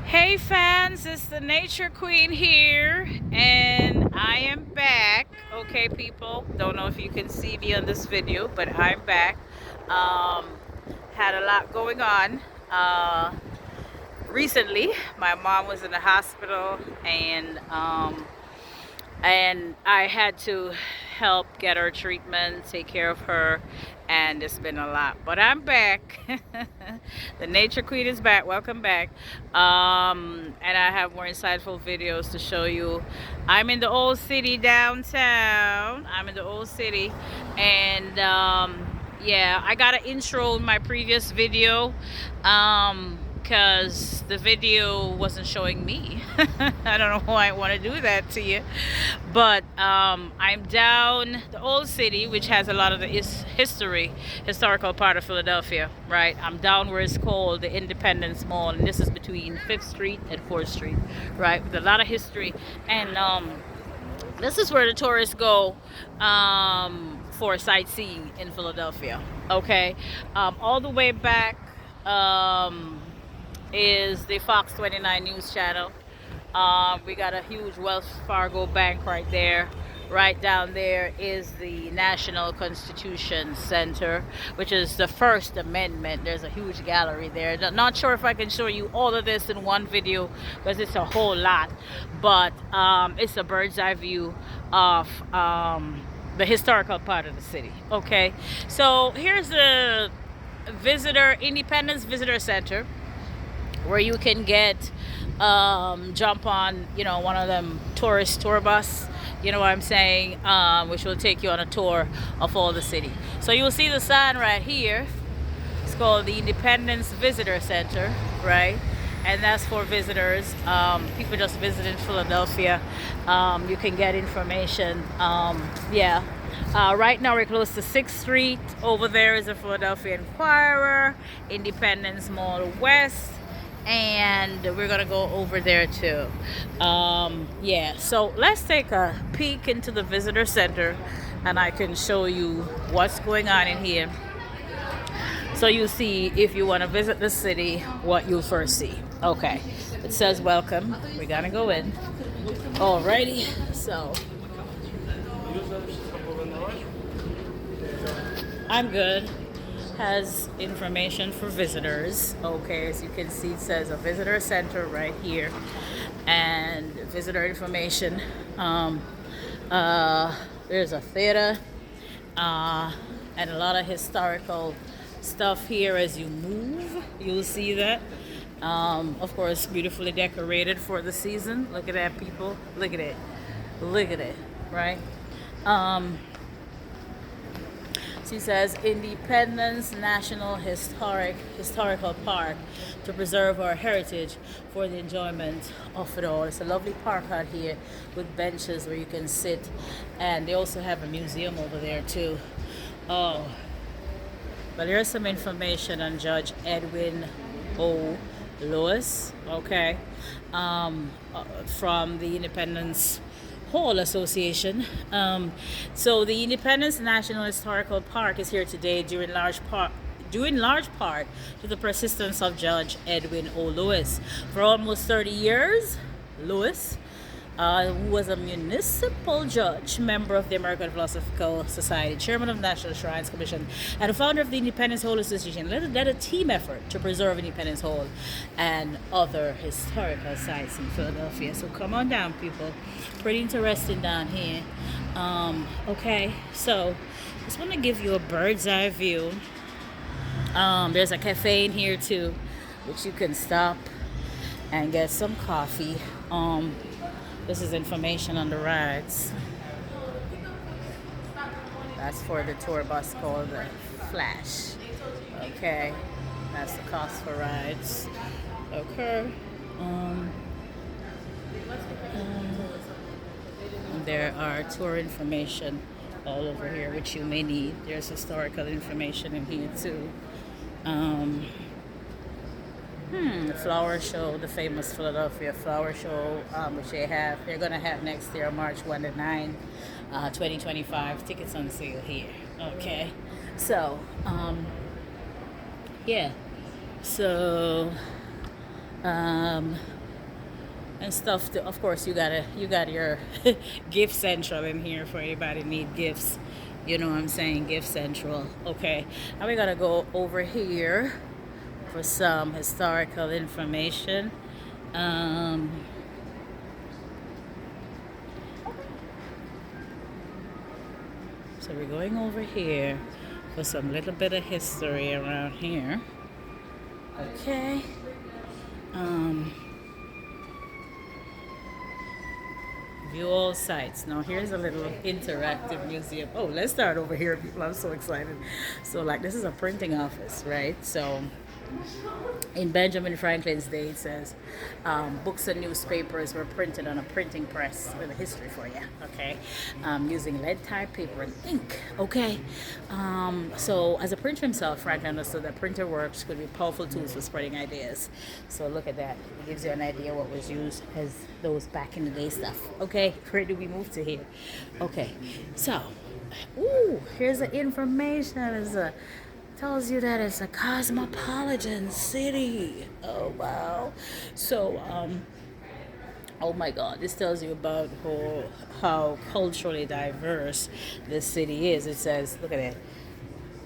Hey fans, it's the Nature Queen here, and I am back. Okay, people, don't know if you can see me on this video, but I'm back. Um, had a lot going on. Recently, my mom was in the hospital, and I had to help get her treatment, take care of her, and it's been a lot. But I'm back. The Nature Queen is back. Welcome back. And I have more insightful videos to show you. I'm in the old city downtown. I'm in the old city, and yeah, I got an intro in my previous video. Because the video wasn't showing me. I don't know why I want to do that to you, but I'm down the old city, which has a lot of the historical part of Philadelphia, right? I'm down where it's called the Independence Mall, and this is between 5th Street and 4th Street, right? With a lot of history, and this is where the tourists go for sightseeing in Philadelphia. Okay, all the way back. Is the Fox 29 News channel. We got a huge Wells Fargo bank right there. Right down there is the National Constitution Center, which is the First Amendment. There's a huge gallery there. Not sure if I can show you all of this in one video because it's a whole lot, but it's a bird's eye view of the historical part of the city. Okay, so here's the Independence Visitor Center, where you can get jump on one of them tourist tour bus, you know what I'm saying, which will take you on a tour of all the city. So you'll see the sign right here. It's called the Independence Visitor Center, right? And that's for visitors, people just visiting Philadelphia. You can get information. Yeah, right now we're close to 6th Street. Over there is the Philadelphia Inquirer, Independence Mall West, and we're gonna go over there too. Yeah, so let's take a peek into the visitor center, and I can show you what's going on in here, so you see, if you want to visit the city, what you'll first see. Okay, it says welcome. We're gonna go in. Alrighty, so I'm good. Has information for visitors. Okay, as you can see, it says a visitor center right here, and visitor information. There's a theater, and a lot of historical stuff here. As you move, you'll see that. Of course, beautifully decorated for the season. Look at that, people. Look at it. Look at it, right? She says Independence National Historical Park, to preserve our heritage for the enjoyment of it all. It's a lovely park out here with benches where you can sit, and they also have a museum over there too. Oh, but there's some information on Judge Edwin O. Lewis, okay, from the Independence Hall Association. So the Independence National Historical Park is here today due in large part to the persistence of Judge Edwin O. Lewis. For almost 30 years, Lewis, who was a municipal judge, member of the American Philosophical Society, chairman of the National Shrines Commission, and founder of the Independence Hall Association, led a team effort to preserve Independence Hall and other historical sites in Philadelphia. So come on down, people. Pretty interesting down here. Okay, so just want to give you a bird's eye view. There's a cafe in here too, which you can stop and get some coffee. This is information on the rides. That's for the tour bus called the Flash. Okay, that's the cost for rides. Okay. There are tour information all over here, which you may need. There's historical information in here too. The flower show, the famous Philadelphia flower show, which they're going to have next year, March 1 to 9, 2025. Tickets on sale here. Okay, so yeah, so Um, and stuff. Of course, you got your gift central in here for anybody need gifts. You know what I'm saying? Gift central. Okay. Now we gotta go over here for some historical information. Um, so we're going over here for some little bit of history around here. Okay. Um, view all sites. Now here's a little interactive museum. Oh, let's start over here, people. I'm so excited. So like this is a printing office, right? So in Benjamin Franklin's day, it says books and newspapers were printed on a printing press. With a history for you, okay? Using lead type paper and ink, okay? So as a printer himself, Franklin understood that printer works could be powerful tools for spreading ideas. So look at that. It gives you an idea what was used as those back in the day stuff, okay? Where do we move to here? Okay, so, ooh, here's the information. It's a tells you that it's a cosmopolitan city. Oh wow. So oh my god, this tells you about how culturally diverse this city is. It says, look at it.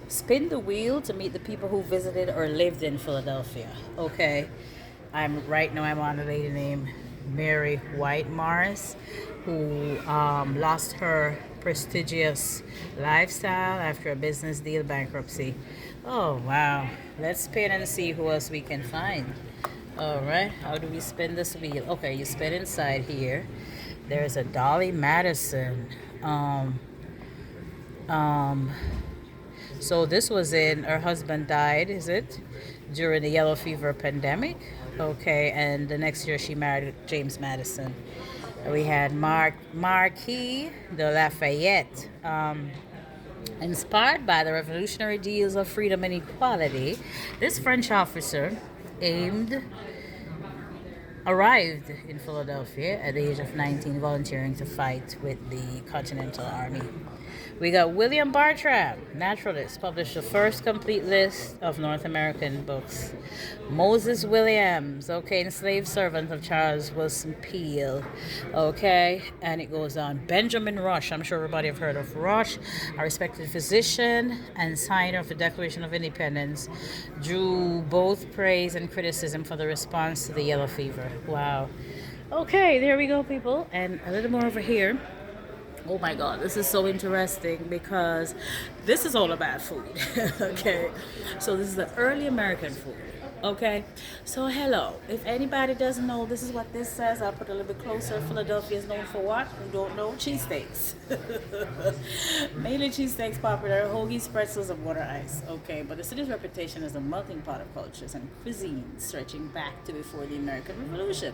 Spin the wheel to meet the people who visited or lived in Philadelphia. Okay. I'm on a lady named Mary White Morris, who lost her prestigious lifestyle after a business deal bankruptcy. Oh wow. Let's spin and see who else we can find. All right. How do we spin this wheel? Okay, you spin inside here. There's a Dolly Madison. Um, so this was in her husband died, is it? During the yellow fever pandemic. Okay, and the next year she married James Madison. We had Marquis de Lafayette. Inspired by the revolutionary ideals of freedom and equality, this French officer arrived in Philadelphia at the age of 19, volunteering to fight with the Continental Army. We got William Bartram, naturalist, published the first complete list of North American books. Moses Williams, okay, enslaved servant of Charles Wilson Peel, okay, and it goes on. Benjamin Rush, I'm sure everybody have heard of Rush, a respected physician and signer of the Declaration of Independence, drew both praise and criticism for the response to the yellow fever. Wow. Okay, there we go, people, and a little more over here. Oh my god, this is so interesting because this is all about food. Okay, so this is the early American food. Okay, so hello, if anybody doesn't know, this is what this says. I'll put a little bit closer. Philadelphia is known for what? Who don't know? Cheesesteaks. Mainly cheesesteaks, popular hoagies, pretzels, and water ice. Okay, but the city's reputation is a melting pot of cultures and cuisines stretching back to before the American Revolution.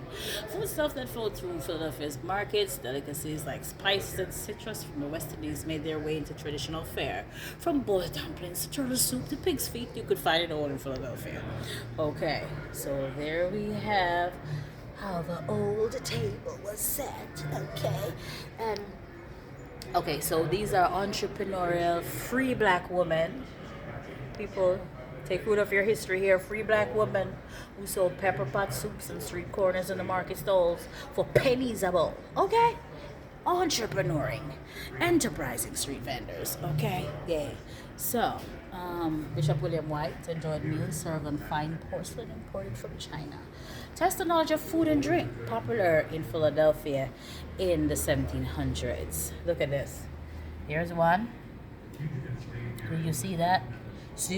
Food stuff that flowed through Philadelphia's markets, delicacies like spices and citrus from the West Indies made their way into traditional fare. From boiled dumplings to turtle soup to pig's feet, you could find it all in Philadelphia. Okay, so there we have how the old table was set. Okay, and okay, so these are entrepreneurial, free black women. People, take root of your history here. Free black women who sold pepper pot soups and street corners and the market stalls for pennies a bowl. Okay, entrepreneuring, enterprising street vendors. Okay, yeah. So, Bishop William White enjoyed meals served on fine porcelain imported from China. Test the knowledge of food and drink, popular in Philadelphia in the 1700s. Look at this. Here's one. Do you see that? So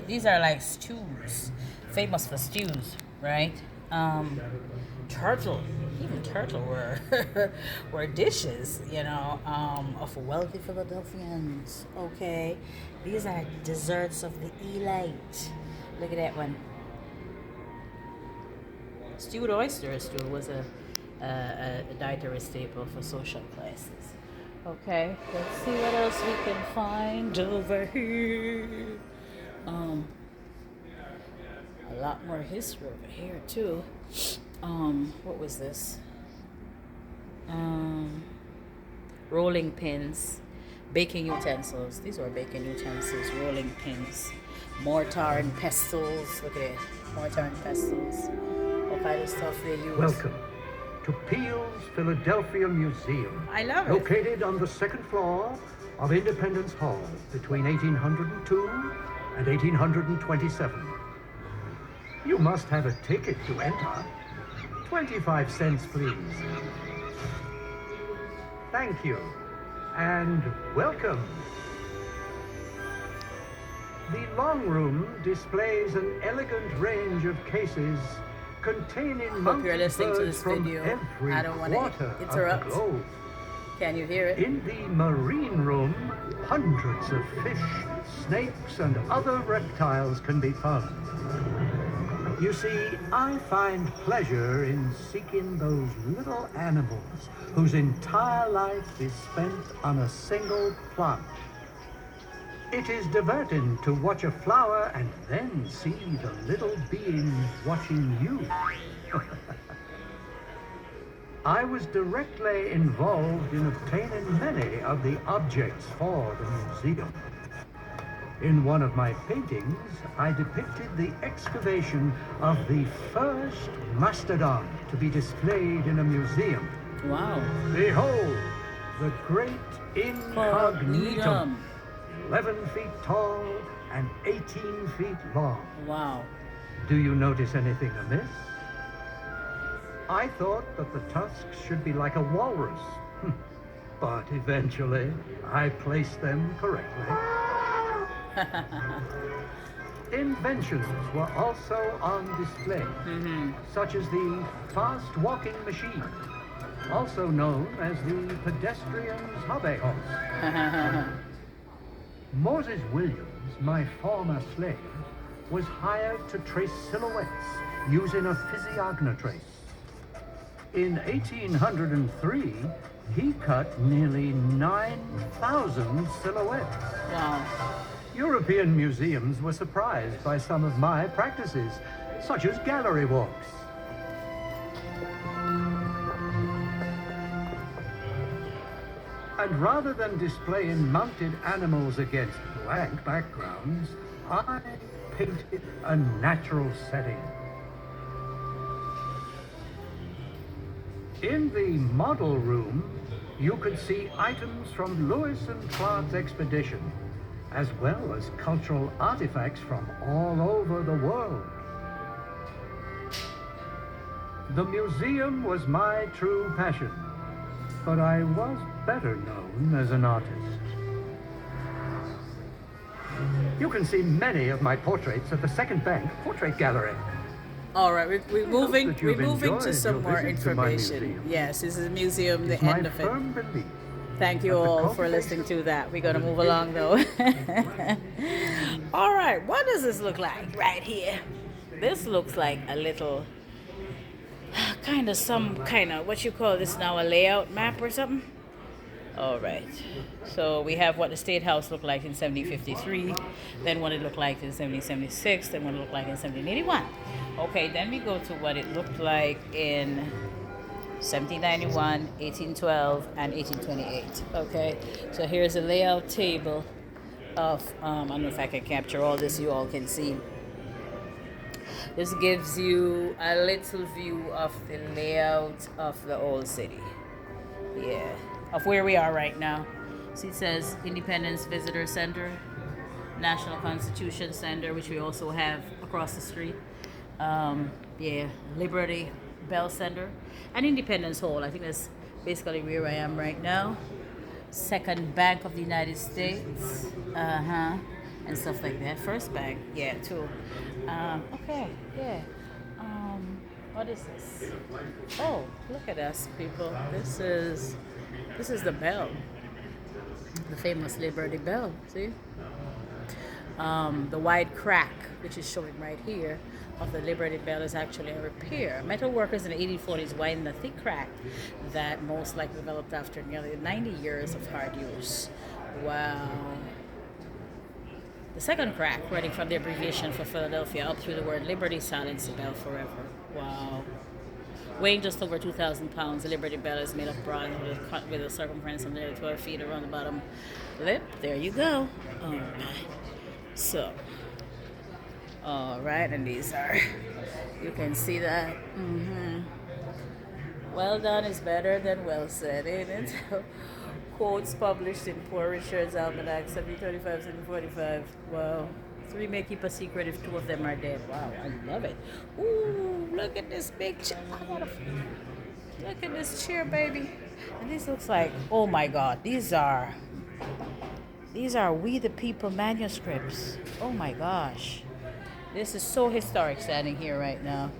these are like stews, famous for stews, right? Turtle, even turtle were were dishes, of wealthy Philadelphians. Okay, these are desserts of the elite. Look at that one. Stewed oyster stew was a dietary staple for social classes. Okay, let's see what else we can find over here. A lot more history over here too. What was this? Rolling pins, baking utensils. These were baking utensils, rolling pins, mortar and pestles. Look at it, mortar and pestles. kind of stuff they use. Welcome to Peale's Philadelphia Museum. I love it. Located on the second floor of Independence Hall between 1802 and 1827. You must have a ticket to enter. 25 cents, please. Thank you, and welcome. The long room displays an elegant range of cases containing Hope you're listening to birds this from video. every I don't want quarter to of interrupt. the globe. Can you hear it? In the marine room, hundreds of fish, snakes, and other reptiles can be found. You see, I find pleasure in seeking those little animals whose entire life is spent on a single plant. It is diverting to watch a flower and then see the little beings watching you. I was directly involved in obtaining many of the objects for the museum. In one of my paintings, I depicted the excavation of the first mastodon to be displayed in a museum. Wow. Behold, the great Incognitum, Cognitum. 11 feet tall and 18 feet long. Wow. Do you notice anything amiss? I thought that the tusks should be like a walrus, but eventually I placed them correctly. Inventions were also on display, such as the fast walking machine, also known as the pedestrian's hobby horse. Moses Williams, my former slave, was hired to trace silhouettes using a physiognotrace. In 1803, he cut nearly 9,000 silhouettes. Wow. European museums were surprised by some of my practices, such as gallery walks. And rather than displaying mounted animals against blank backgrounds, I painted a natural setting. In the model room, you could see items from Lewis and Clark's expedition, as well as cultural artifacts from all over the world. The museum was my true passion, but I was better known as an artist. You can see many of my portraits at the Second Bank Portrait Gallery. All right, we're moving. that We're you've moving to enjoyed some your more visit to my information. museum. Yes, this is a museum. The It's my end of it. firm belief Thank you that the all for cultivation listening to that. We're gonna move along though. All right, what does this look like right here? This looks like a little, some kind of what you call this now, a layout map or something. All right, so we have what the State House looked like in 1753, then what it looked like in 1776, then what it looked like in 1781. Okay, then we go to what it looked like in 1791, 1812, and 1828. Okay, so here's a layout table of, I don't know if I can capture all this, you all can see. This gives you a little view of the layout of the old city. Yeah, of where we are right now. See, it says Independence Visitor Center, National Constitution Center, which we also have across the street. Liberty Bell Center, and Independence Hall. I think that's basically where I am right now. Second Bank of the United States, and stuff like that. First Bank, yeah, too. Okay, yeah. What is this? Oh, look at us, people. This is the bell, the famous Liberty Bell. See, the wide crack, which is showing right here, of the Liberty Bell is actually a repair. Metal workers in the 1840s widened the thick crack that most likely developed after nearly 90 years of hard use. Wow. The second crack, running from the abbreviation for Philadelphia up through the word Liberty, silenced the bell forever. Wow. Weighing just over 2,000 pounds, the Liberty Bell is made of bronze with a circumference of nearly 12 feet around the bottom lip. There you go. All right. So, All right, and these are, you can see that. Well done is better than well said, ain't it? Quotes published in Poor Richard's Almanac, 1735, 1745. Wow. Three may keep a secret if two of them are dead. Wow, I love it. Ooh, look at this big chair. Look at this chair, baby. And this looks like, oh my God, these are We the People manuscripts. Oh my gosh. This is so historic standing here right now.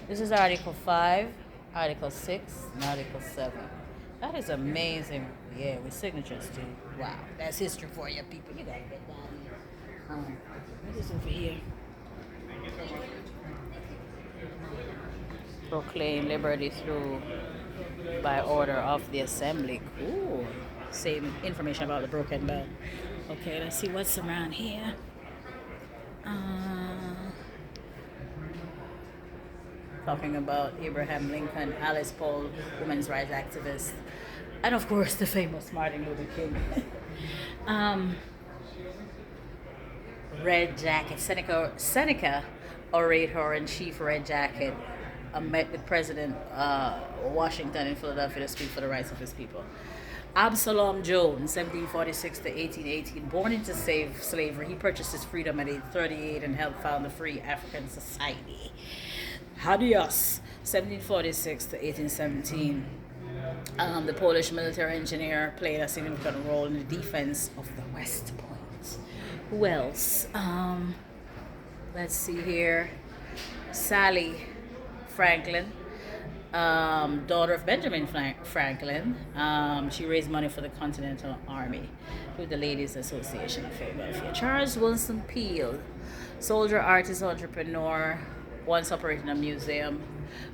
This is Article 5, Article 6, and Article 7. That is amazing. Yeah, with signatures too. Wow, that's history for you people. You gotta get down here. What is over here? Proclaim liberty through by order of the assembly. Cool. Same information about the broken bell. Okay, let's see what's around here. Talking about Abraham Lincoln, Alice Paul, women's rights activist, and of course the famous Martin Luther King. Red jacket. Seneca orator in chief red jacket met with President Washington in Philadelphia to speak for the rights of his people. Absalom Jones, 1746 to 1818, born into slavery, he purchased his freedom at age 38 and helped found the Free African Society. Hadios, 1746 to 1817. The Polish military engineer played a significant role in the defense of the West Point. Who else? Let's see here. Sally Franklin, daughter of Benjamin Franklin. She raised money for the Continental Army through the Ladies Association of Philadelphia. Charles Wilson Peel, soldier, artist, entrepreneur, once operating a museum.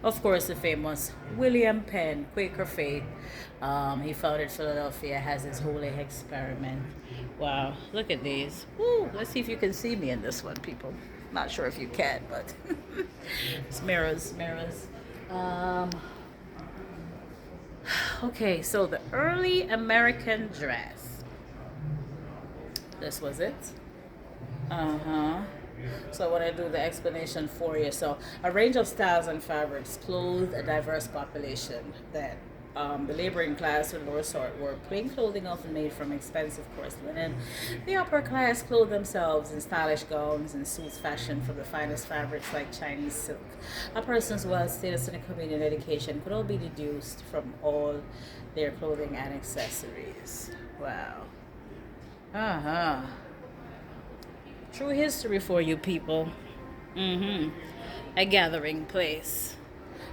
Of course, the famous William Penn, Quaker faith. He founded Philadelphia, has his holy experiment. Wow, look at these. Woo, let's see if you can see me in this one, people. Not sure if you can, but it's mirrors. Okay, so the early American dress. This was it. So I want to do the explanation for you. So a range of styles and fabrics clothed a diverse population that the laboring class or lower sort wore plain clothing often made from expensive coarse linen. The upper class clothed themselves in stylish gowns and suits fashioned from the finest fabrics like Chinese silk. A person's wealth, status, and community and education could all be deduced from all their clothing and accessories. Wow. True history for you people. A gathering place,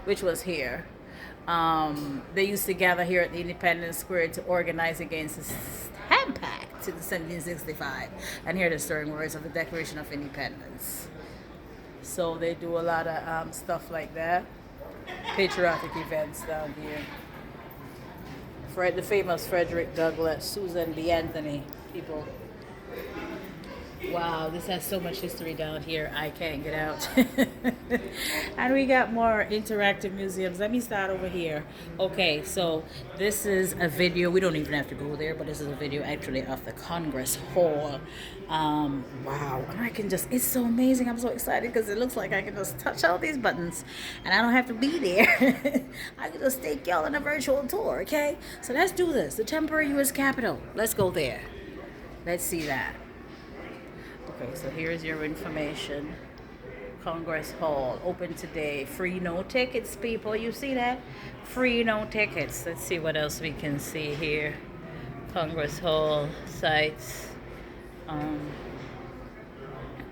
which was here. They used to gather here at the Independence Square to organize against the Stamp Act in 1765 and hear the stirring words of the Declaration of Independence. So they do a lot of stuff like that. Patriotic events down here. The famous Frederick Douglass, Susan B. Anthony, people. Wow, this has so much history down here. I can't get out. And we got more interactive museums. Let me start over here. Okay, so this is a video. We don't even have to go there, but this is a video actually of the Congress Hall. Wow, and I can just, it's so amazing. I'm so excited because it looks like I can just touch all these buttons and I don't have to be there. I can just take y'all on a virtual tour, okay? So let's do this. The temporary U.S. Capitol. Let's go there. Let's see that. Okay, so here's your information. Congress Hall, open today. Free, no tickets, people. You see that? Free, no tickets. Let's see what else we can see here. Congress Hall sites.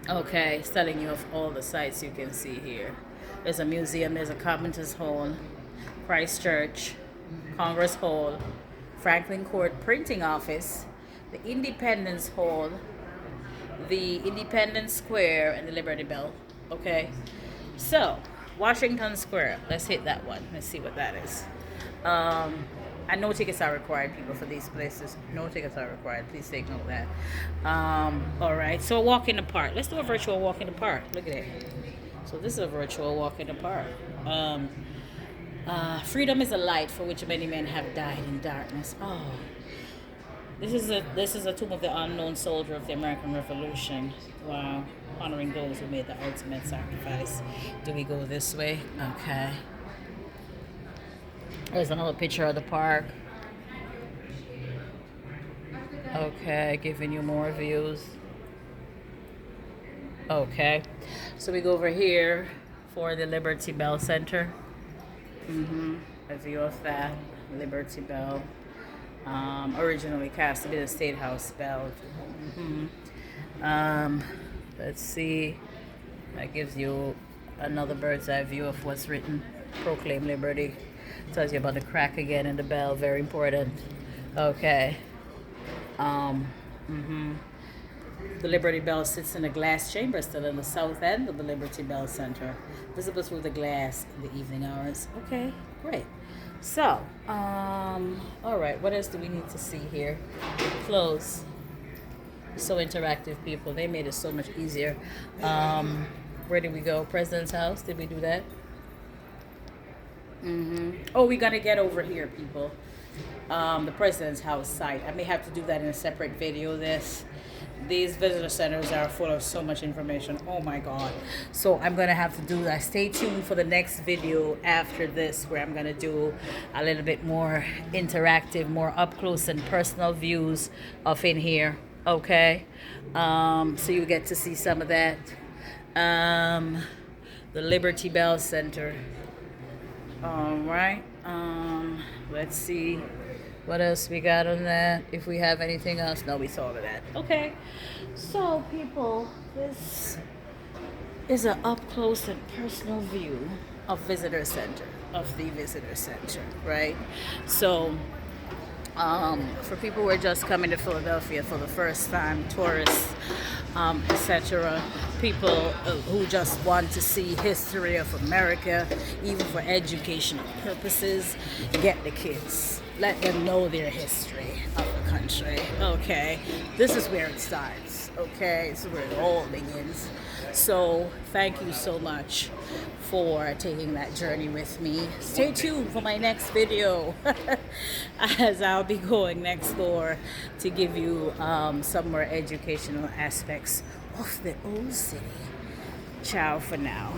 Okay, it's telling you of all the sites you can see here. There's a museum, there's a Carpenter's Hall, Christ Church, Congress Hall, Franklin Court Printing Office, the Independence Hall, the Independence Square, and the Liberty Bell. Okay, so Washington Square, let's hit that one. Let's see what that is. And no tickets are required, people, for these places. No tickets are required. Please take note of that. All right, so a walk in the park. Let's do a virtual walk in the park. Look at it. So this is a virtual walk in the park. Freedom is a light for which many men have died in darkness. Oh, This is a tomb of the unknown soldier of the American Revolution. Wow, honoring those who made the ultimate sacrifice. Do we go this way? Okay. There's another picture of the park. Okay, giving you more views. Okay, so we go over here for the Liberty Bell Center. A view of that Liberty Bell. Originally cast to be the State House bell. Let's see. That gives you another bird's eye view of what's written. Proclaim liberty. Tells you about the crack again in the bell. Very important. Okay. The Liberty Bell sits in a glass chamber still in the south end of the Liberty Bell Center, visible through the glass in the evening hours. Okay, great. So, all right, what else do we need to see here? Close. So interactive, people. They made it so much easier. Where did we go? President's house. Did we do that? Oh, we gotta get over here, people. The President's House site. I may have to do that in a separate video. These visitor centers are full of so much information. Oh my God. So I'm gonna have to do that. Stay tuned for the next video after this, where I'm gonna do a little bit more interactive, more up close and personal views of in here. Okay. So you get to see some of that. The Liberty Bell Center. All right. Let's see what else we got on that. If we have anything else. No, we saw all of that. Okay. So, people, this is an up close and personal view of the visitor center, right? So, for people who are just coming to Philadelphia for the first time, tourists, etc., people who just want to see history of America, even for educational purposes, get the kids. Let them know their history of the country. Okay, this is where it starts. Okay, this is where it all begins. So thank you so much for taking that journey with me. Stay tuned for my next video as I'll be going next door to give you some more educational aspects of the old city. Ciao for now.